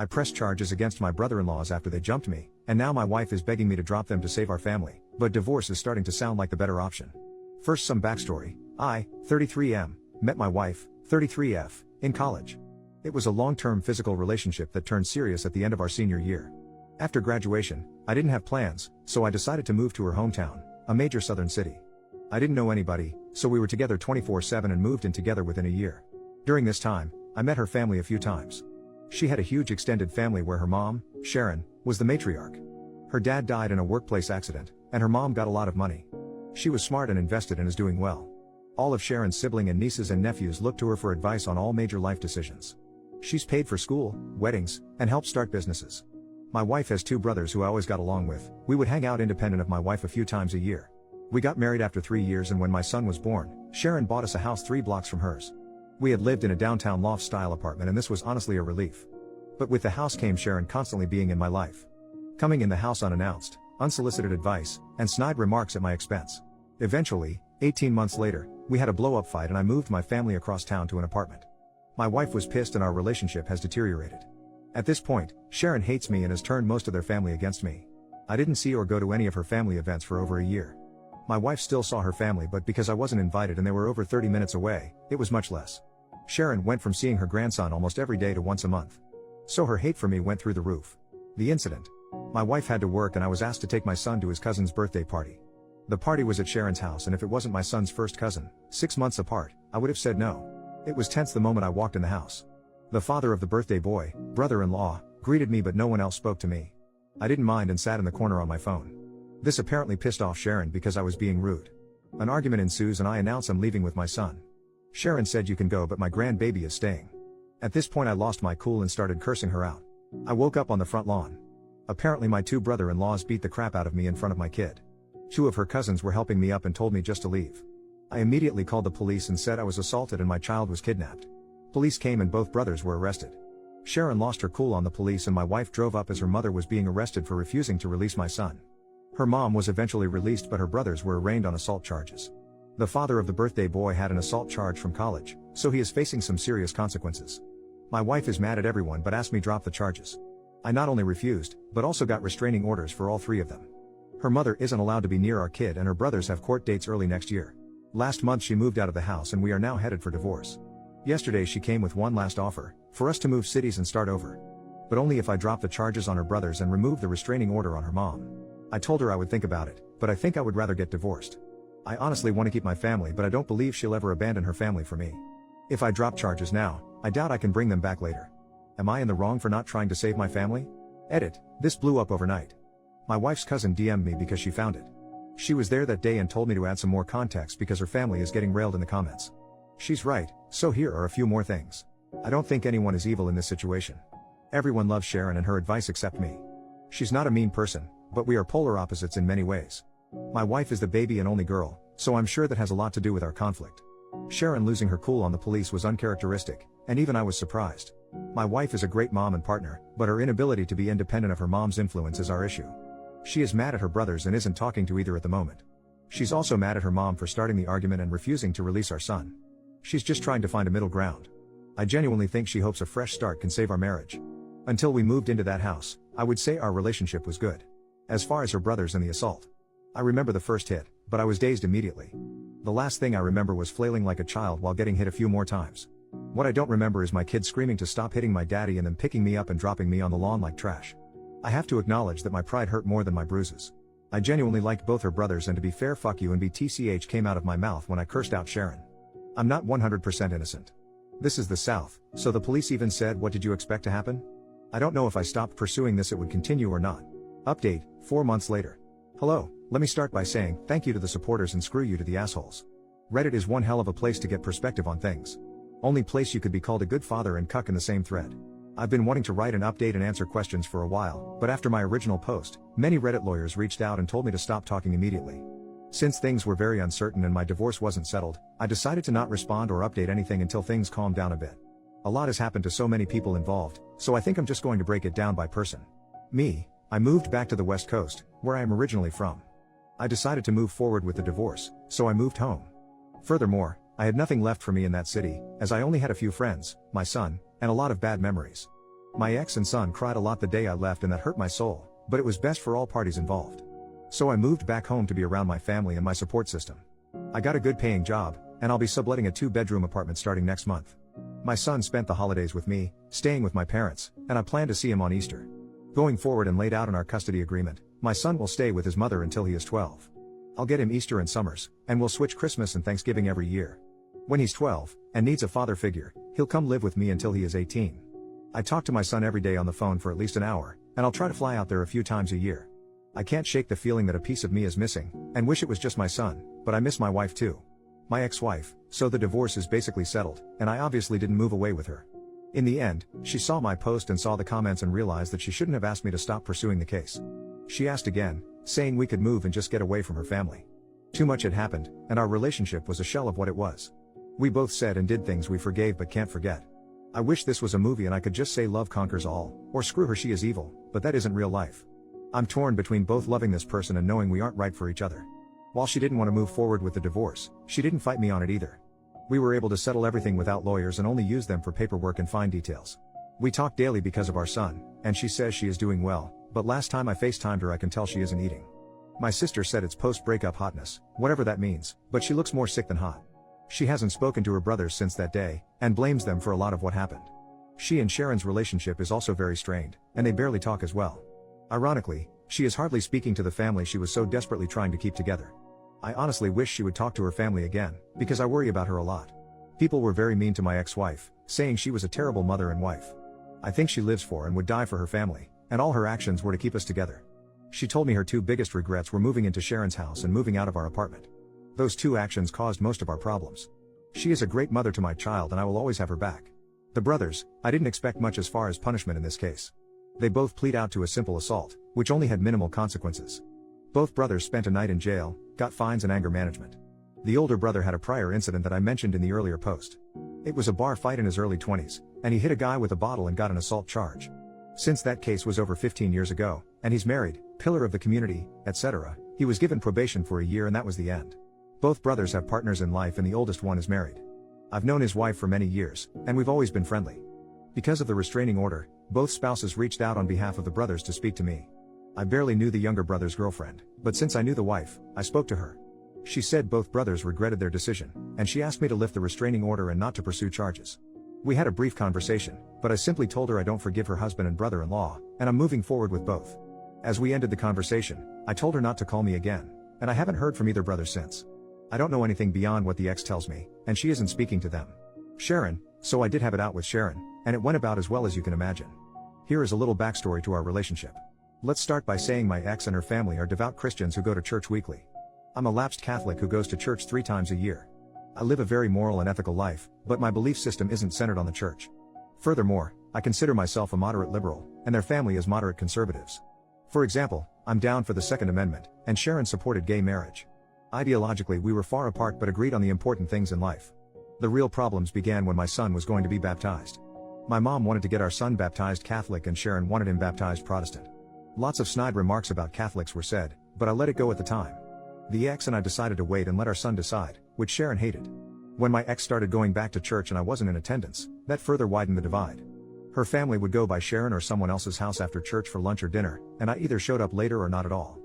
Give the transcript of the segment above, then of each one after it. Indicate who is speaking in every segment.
Speaker 1: I pressed charges against my brother-in-laws after they jumped me, and now my wife is begging me to drop them to save our family, but divorce is starting to sound like the better option. First, some backstory. I, 33M, met my wife, 33F, in college. It was a long-term physical relationship that turned serious at the end of our senior year. After graduation, I didn't have plans, so I decided to move to her hometown, a major southern city. I didn't know anybody, so we were together 24/7 and moved in together within a year. During this time, I met her family a few times. She had a huge extended family where her mom, Sharon, was the matriarch. Her dad died in a workplace accident, and her mom got a lot of money. She was smart and invested and is doing well. All of Sharon's siblings and nieces and nephews look to her for advice on all major life decisions. She's paid for school, weddings, and helped start businesses. My wife has two brothers who I always got along with. We would hang out independent of my wife a few times a year. We got married after 3 years, and when my son was born, Sharon bought us a house 3 blocks from hers. We had lived in a downtown loft-style apartment, and this was honestly a relief. But with the house came Sharon constantly being in my life. Coming in the house unannounced, unsolicited advice, and snide remarks at my expense. Eventually, 18 months later, we had a blow-up fight and I moved my family across town to an apartment. My wife was pissed and our relationship has deteriorated. At this point, Sharon hates me and has turned most of their family against me. I didn't see or go to any of her family events for over a year. My wife still saw her family, but because I wasn't invited and they were over 30 minutes away, it was much less. Sharon went from seeing her grandson almost every day to once a month. So her hate for me went through the roof. The incident. My wife had to work and I was asked to take my son to his cousin's birthday party. The party was at Sharon's house, and if it wasn't my son's first cousin, 6 months apart, I would have said no. It was tense the moment I walked in the house. The father of the birthday boy, brother-in-law, greeted me, but no one else spoke to me. I didn't mind and sat in the corner on my phone. This apparently pissed off Sharon because I was being rude. An argument ensues and I announce I'm leaving with my son. Sharon said, "You can go, but my grandbaby is staying." At this point I lost my cool and started cursing her out. I woke up on the front lawn. Apparently my two brother-in-laws beat the crap out of me in front of my kid. 2 of her cousins were helping me up and told me just to leave. I immediately called the police and said I was assaulted and my child was kidnapped. Police came and both brothers were arrested. Sharon lost her cool on the police and my wife drove up as her mother was being arrested for refusing to release my son. Her mom was eventually released, but her brothers were arraigned on assault charges. The father of the birthday boy had an assault charge from college, so he is facing some serious consequences. My wife is mad at everyone but asked me drop the charges. I not only refused, but also got restraining orders for all 3 of them. Her mother isn't allowed to be near our kid and her brothers have court dates early next year. Last month she moved out of the house and we are now headed for divorce. Yesterday she came with one last offer, for us to move cities and start over. But only if I drop the charges on her brothers and remove the restraining order on her mom. I told her I would think about it, but I think I would rather get divorced. I honestly want to keep my family, but I don't believe she'll ever abandon her family for me. If I drop charges now, I doubt I can bring them back later. Am I in the wrong for not trying to save my family? Edit. This blew up overnight. My wife's cousin DM'd me because she found it. She was there that day and told me to add some more context because her family is getting railed in the comments. She's right, so here are a few more things. I don't think anyone is evil in this situation. Everyone loves Sharon and her advice except me. She's not a mean person, but we are polar opposites in many ways. My wife is the baby and only girl, so I'm sure that has a lot to do with our conflict. Sharon losing her cool on the police was uncharacteristic, and even I was surprised. My wife is a great mom and partner, but her inability to be independent of her mom's influence is our issue. She is mad at her brothers and isn't talking to either at the moment. She's also mad at her mom for starting the argument and refusing to release our son. She's just trying to find a middle ground. I genuinely think she hopes a fresh start can save our marriage. Until we moved into that house, I would say our relationship was good. As far as her brothers and the assault, I remember the first hit, but I was dazed immediately. The last thing I remember was flailing like a child while getting hit a few more times. What I don't remember is my kids screaming to stop hitting my daddy and then picking me up and dropping me on the lawn like trash. I have to acknowledge that my pride hurt more than my bruises. I genuinely liked both her brothers, and to be fair, fuck you and BTCH came out of my mouth when I cursed out Sharon. I'm not 100% innocent. This is the South, so the police even said, "What did you expect to happen?" I don't know if I stopped pursuing this it would continue or not. Update, 4 months later. Hello, let me start by saying thank you to the supporters and screw you to the assholes. Reddit is one hell of a place to get perspective on things. Only place you could be called a good father and cuck in the same thread. I've been wanting to write an update and answer questions for a while, but after my original post, many Reddit lawyers reached out and told me to stop talking immediately. Since things were very uncertain and my divorce wasn't settled, I decided to not respond or update anything until things calmed down a bit. A lot has happened to so many people involved, so I think I'm just going to break it down by person. Me, I moved back to the West Coast, where I am originally from. I decided to move forward with the divorce, so I moved home. Furthermore, I had nothing left for me in that city, as I only had a few friends, my son, and a lot of bad memories. My ex and son cried a lot the day I left and that hurt my soul, but it was best for all parties involved. So I moved back home to be around my family and my support system. I got a good paying job, and I'll be subletting a 2-bedroom apartment starting next month. My son spent the holidays with me, staying with my parents, and I plan to see him on Easter. Going forward and laid out in our custody agreement, my son will stay with his mother until he is 12. I'll get him Easter and summers, and we'll switch Christmas and Thanksgiving every year. When he's 12, and needs a father figure, he'll come live with me until he is 18. I talk to my son every day on the phone for at least an hour, and I'll try to fly out there a few times a year. I can't shake the feeling that a piece of me is missing, and wish it was just my son, but I miss my wife too. My ex-wife, so the divorce is basically settled, and I obviously didn't move away with her. In the end, she saw my post and saw the comments and realized that she shouldn't have asked me to stop pursuing the case. She asked again, saying we could move and just get away from her family. Too much had happened, and our relationship was a shell of what it was. We both said and did things we forgave but can't forget. I wish this was a movie and I could just say love conquers all, or screw her she is evil, but that isn't real life. I'm torn between both loving this person and knowing we aren't right for each other. While she didn't want to move forward with the divorce, she didn't fight me on it either. We were able to settle everything without lawyers and only use them for paperwork and fine details. We talk daily because of our son, and she says she is doing well, but last time I FaceTimed her I can tell she isn't eating. My sister said it's post-breakup hotness, whatever that means, but she looks more sick than hot. She hasn't spoken to her brothers since that day, and blames them for a lot of what happened. She and Sharon's relationship is also very strained, and they barely talk as well. Ironically, she is hardly speaking to the family she was so desperately trying to keep together. I honestly wish she would talk to her family again, because I worry about her a lot. People were very mean to my ex-wife, saying she was a terrible mother and wife. I think she lives for and would die for her family, and all her actions were to keep us together. She told me her 2 biggest regrets were moving into Sharon's house and moving out of our apartment. Those 2 actions caused most of our problems. She is a great mother to my child and I will always have her back. The brothers, I didn't expect much as far as punishment in this case. They both plead out to a simple assault, which only had minimal consequences. Both brothers spent a night in jail, got fines and anger management. The older brother had a prior incident that I mentioned in the earlier post. It was a bar fight in his early 20s, and he hit a guy with a bottle and got an assault charge. Since that case was over 15 years ago, and he's married, pillar of the community, etc., he was given probation for a year and that was the end. Both brothers have partners in life and the oldest one is married. I've known his wife for many years, and we've always been friendly. Because of the restraining order, both spouses reached out on behalf of the brothers to speak to me. I barely knew the younger brother's girlfriend, but since I knew the wife, I spoke to her. She said both brothers regretted their decision, and she asked me to lift the restraining order and not to pursue charges. We had a brief conversation, but I simply told her I don't forgive her husband and brother-in-law, and I'm moving forward with both. As we ended the conversation, I told her not to call me again, and I haven't heard from either brother since. I don't know anything beyond what the ex tells me, and she isn't speaking to them. Sharon, so I did have it out with Sharon, and it went about as well as you can imagine. Here is a little backstory to our relationship. Let's start by saying my ex and her family are devout Christians who go to church weekly. I'm a lapsed Catholic who goes to church 3 times a year. I live a very moral and ethical life, but my belief system isn't centered on the church. Furthermore, I consider myself a moderate liberal, and their family is moderate conservatives. For example, I'm down for the Second Amendment, and Sharon supported gay marriage. Ideologically we were far apart but agreed on the important things in life. The real problems began when my son was going to be baptized. My mom wanted to get our son baptized Catholic and Sharon wanted him baptized Protestant. Lots of snide remarks about Catholics were said, but I let it go at the time. The ex and I decided to wait and let our son decide, which Sharon hated. When my ex started going back to church and I wasn't in attendance, that further widened the divide. Her family would go by Sharon or someone else's house after church for lunch or dinner, and I either showed up later or not at all.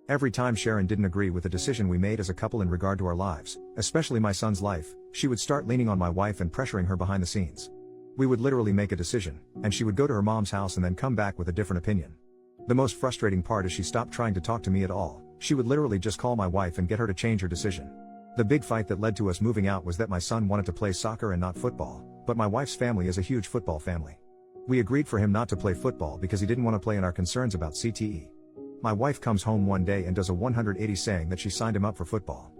Speaker 1: Every time Sharon didn't agree with the decision we made as a couple in regard to our lives, especially my son's life, she would start leaning on my wife and pressuring her behind the scenes. We would literally make a decision, and she would go to her mom's house and then come back with a different opinion. The most frustrating part is she stopped trying to talk to me at all. She would literally just call my wife and get her to change her decision. The big fight that led to us moving out was that my son wanted to play soccer and not football, but my wife's family is a huge football family. We agreed for him not to play football because he didn't want to play in our concerns about CTE. My wife comes home one day and does a 180 saying that she signed him up for football.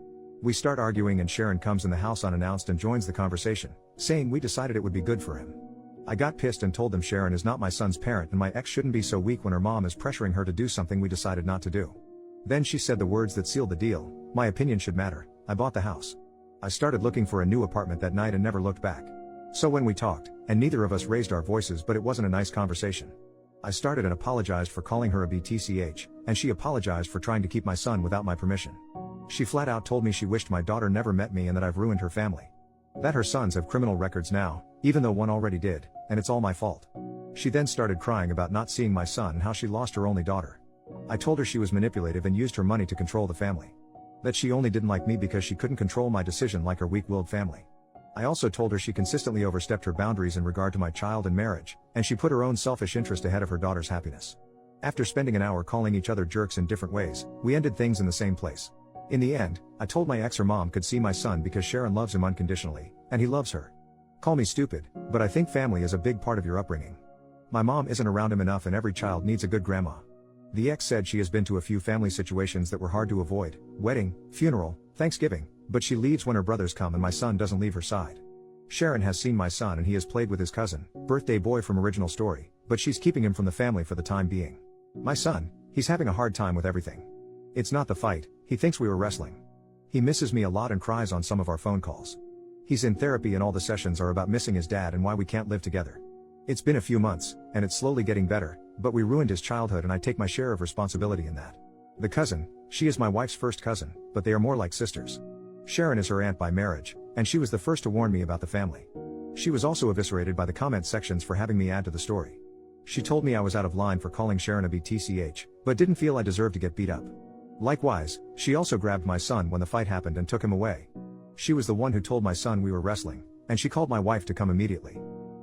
Speaker 1: We start arguing and Sharon comes in the house unannounced and joins the conversation, saying we decided it would be good for him. I got pissed and told them Sharon is not my son's parent and my ex shouldn't be so weak when her mom is pressuring her to do something we decided not to do. Then she said the words that sealed the deal, my opinion should matter. I bought the house. I started looking for a new apartment that night and never looked back. So when we talked, and neither of us raised our voices but it wasn't a nice conversation. I started and apologized for calling her a BTCH, and she apologized for trying to keep my son without my permission. She flat out told me she wished my daughter never met me and that I've ruined her family. That her sons have criminal records now, even though one already did, and it's all my fault. She then started crying about not seeing my son and how she lost her only daughter. I told her she was manipulative and used her money to control the family. That she only didn't like me because she couldn't control my decision like her weak-willed family. I also told her she consistently overstepped her boundaries in regard to my child and marriage, and she put her own selfish interest ahead of her daughter's happiness. After spending an hour calling each other jerks in different ways, we ended things in the same place. In the end, I told my ex her mom could see my son because Sharon loves him unconditionally, and he loves her. Call me stupid, but I think family is a big part of your upbringing. My mom isn't around him enough and every child needs a good grandma. The ex said she has been to a few family situations that were hard to avoid: wedding, funeral, Thanksgiving, but she leaves when her brothers come and my son doesn't leave her side. Sharon has seen my son and he has played with his cousin, birthday boy from Original Story, but she's keeping him from the family for the time being. My son, he's having a hard time with everything. It's not the fight, he thinks we were wrestling. He misses me a lot and cries on some of our phone calls. He's in therapy and all the sessions are about missing his dad and why we can't live together. It's been a few months, and it's slowly getting better, but we ruined his childhood and I take my share of responsibility in that. The cousin, she is my wife's first cousin, but they are more like sisters. Sharon is her aunt by marriage, and she was the first to warn me about the family. She was also eviscerated by the comment sections for having me add to the story. She told me I was out of line for calling Sharon a BTCH, but didn't feel I deserved to get beat up. Likewise, she also grabbed my son when the fight happened and took him away. She was the one who told my son we were wrestling, and she called my wife to come immediately.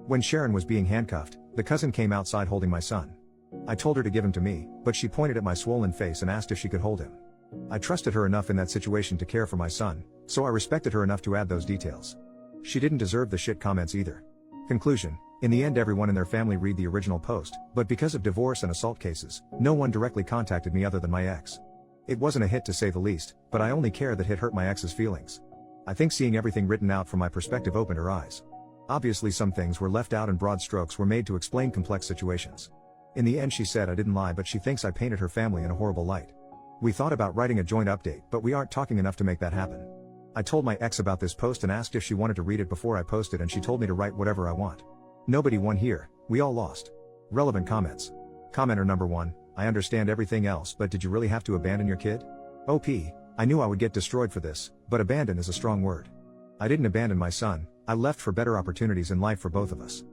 Speaker 1: When Sharon was being handcuffed, the cousin came outside holding my son. I told her to give him to me, but she pointed at my swollen face and asked if she could hold him. I trusted her enough in that situation to care for my son, so I respected her enough to add those details. She didn't deserve the shit comments either. Conclusion: in the end everyone in their family read the original post, but because of divorce and assault cases, no one directly contacted me other than my ex. It wasn't a hit to say the least, but I only care that hit hurt my ex's feelings. I think seeing everything written out from my perspective opened her eyes. Obviously some things were left out and broad strokes were made to explain complex situations. In the end she said I didn't lie, but she thinks I painted her family in a horrible light. We thought about writing a joint update, but we aren't talking enough to make that happen. I told my ex about this post and asked if she wanted to read it before I posted, and she told me to write whatever I want. Nobody won here, we all lost. Relevant comments. Commenter number 1, I understand everything else, but did you really have to abandon your kid? OP, I knew I would get destroyed for this, but abandon is a strong word. I didn't abandon my son, I left for better opportunities in life for both of us.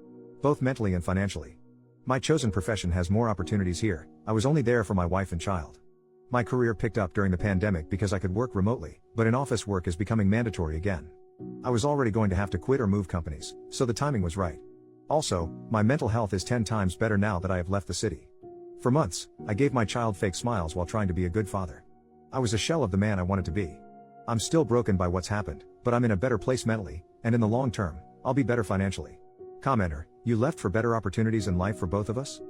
Speaker 1: Both mentally and financially. My chosen profession has more opportunities here, I was only there for my wife and child. My career picked up during the pandemic because I could work remotely, but in-office work is becoming mandatory again. I was already going to have to quit or move companies, so the timing was right. Also, my mental health is 10 times better now that I have left the city. For months, I gave my child fake smiles while trying to be a good father. I was a shell of the man I wanted to be. I'm still broken by what's happened, but I'm in a better place mentally, and in the long term, I'll be better financially. Commenter, you left for better opportunities in life for both of us?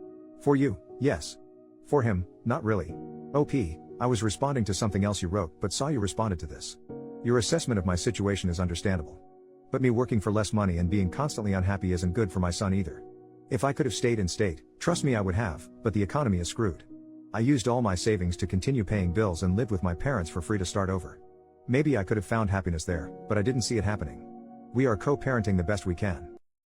Speaker 1: For you, yes. For him, not really. OP, I was responding to something else you wrote, but saw you responded to this. Your assessment of my situation is understandable. But me working for less money and being constantly unhappy isn't good for my son either. If I could have stayed in state, trust me I would have, but the economy is screwed. I used all my savings to continue paying bills and lived with my parents for free to start over. Maybe I could have found happiness there, but I didn't see it happening. We are co-parenting the best we can.